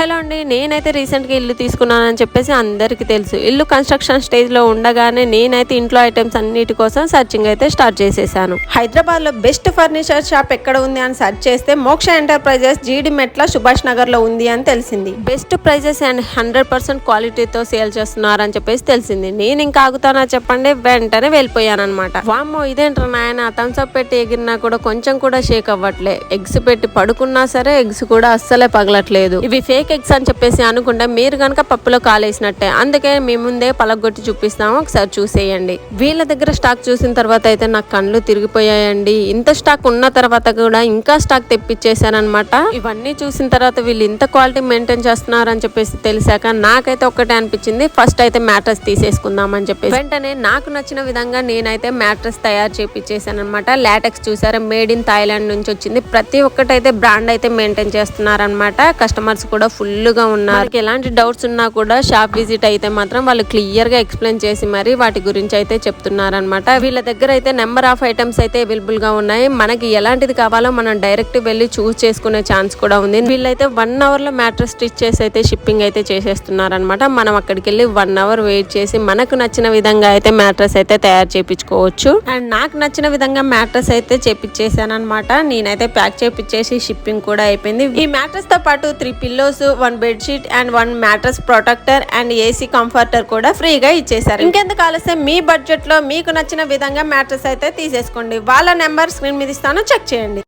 Hello అండి, నేనైతే రీసెంట్గా ఇల్లు తీసుకున్నానని చెప్పేసి అందరికీ తెలుసు. ఇల్లు కన్స్ట్రక్షన్ స్టేజ్లో ఉండగానే నేనైతే ఇంట్లో ఐటమ్స్ అన్నిటి కోసం సర్చింగ్ అయితే స్టార్ట్ చేసేసాను. హైదరాబాద్లో బెస్ట్ ఫర్నిచర్ షాప్ ఎక్కడ ఉంది అని సెర్చ్ చేస్తే మోక్ష ఎంటర్ప్రైజెస్ జీడి మెట్ల సుభాష్ నగర్లో ఉంది అని తెలిసింది. బెస్ట్ ప్రైజెస్ అండ్ 100% క్వాలిటీతో సేల్ చేస్తున్నారని చెప్పేసి తెలిసింది. నేను ఇంకా ఆగుతానా చెప్పండి, వెంటనే వెళ్ళిపోయాను అనమాట. వామ్మో ఇదేంట్రా నాయన, థమ్స్అప్ పెట్టి ఎగిరినా కూడా కొంచెం కూడా షేక్ అవ్వట్లే. ఎగ్స్ పెట్టి పడుకున్నా సరే ఎగ్స్ కూడా అస్సలే పగలట్లేదు. ఇవి ఫేక్ ఎగ్స్ అని చెప్పేసి అనుకుంటే మీరు కనుక పప్పులో కాలేసినట్టే. అందుకే మీ ముందే పలగొట్టి చూపిస్తాము, ఒకసారి చూసేయండి. వీళ్ళ దగ్గర స్టాక్ చూసిన తర్వాత అయితే నాకు కళ్ళు తిరిగిపోయాయండి. ఇంత స్టాక్ ఉన్న తర్వాత కూడా ఇంకా స్టాక్ తెప్పించేశారనమాట. ఇవన్నీ చూసిన తర్వాత వీళ్ళు ఇంత క్వాలిటీ మెయింటైన్ చేస్తున్నారని చెప్పేసి తెలిసాక నాకైతే ఒక్కటే అనిపించింది, ఫస్ట్ అయితే మ్యాట్రెస్ తీసేసుకుందామని చెప్పేసి వెంటనే నాకు నచ్చిన విధంగా నేనైతే మ్యాట్రెస్ తయారు చేపించేసాను అనమాట. లాటెక్స్ చూసారా, మేడ్ ఇన్ థాయిలాండ్ నుంచి వచ్చింది. ప్రతి ఒక్కటైతే బ్రాండ్ అయితే మెయింటైన్ చేస్తున్నారనమాట. కస్టమర్స్ కూడా ఫుల్ గా ఉన్నారు. ఎలాంటి డౌట్స్ ఉన్నా కూడా షాప్ విజిట్ అయితే మాత్రం వాళ్ళు క్లియర్ గా ఎక్స్ప్లెయిన్ చేసి మరి వాటి గురించి అయితే చెప్తున్నారనమాట. వీళ్ళ దగ్గర అయితే నెంబర్ ఆఫ్ ఐటమ్స్ అయితే అవైలబుల్ గా ఉన్నాయి. మనకి ఎలాంటిది కావాలో మనం డైరెక్ట్ వెళ్ళి చూస్ చేసుకునే ఛాన్స్ కూడా ఉంది. వీళ్ళైతే 1 అవర్ లో మ్యాట్రెస్ స్టిచ్ చేసి అయితే షిప్పింగ్ అయితే చేసేస్తున్నారనమాట. మనం అక్కడికి వెళ్ళి 1 అవర్ వెయిట్ చేసి మనకు నచ్చిన విధంగా అయితే మ్యాట్రెస్ అయితే తయారు చేయించుకోవచ్చు. అండ్ నాకు నచ్చిన విధంగా మ్యాట్రెస్ అయితే చేపించేసాను అనమాట. నేనైతే ప్యాక్ చేపించేసి షిప్పింగ్ కూడా అయిపోయింది. ఈ మ్యాట్రెస్ తో పాటు 3 pillows, 1 bedsheet and 1 mattress protector and AC comforter కూడా ఫ్రీగా ఇచ్చేసారు. ఇంకెందుకు ఆలస్యం, మీ బడ్జెట్ లో మీకు నచ్చిన విధంగా మ్యాట్రెస్ అయితే తీసేసుకోండి. వాళ్ళ నెంబర్ స్క్రీన్ మీద ఇస్తాను, చెక్ చేయండి.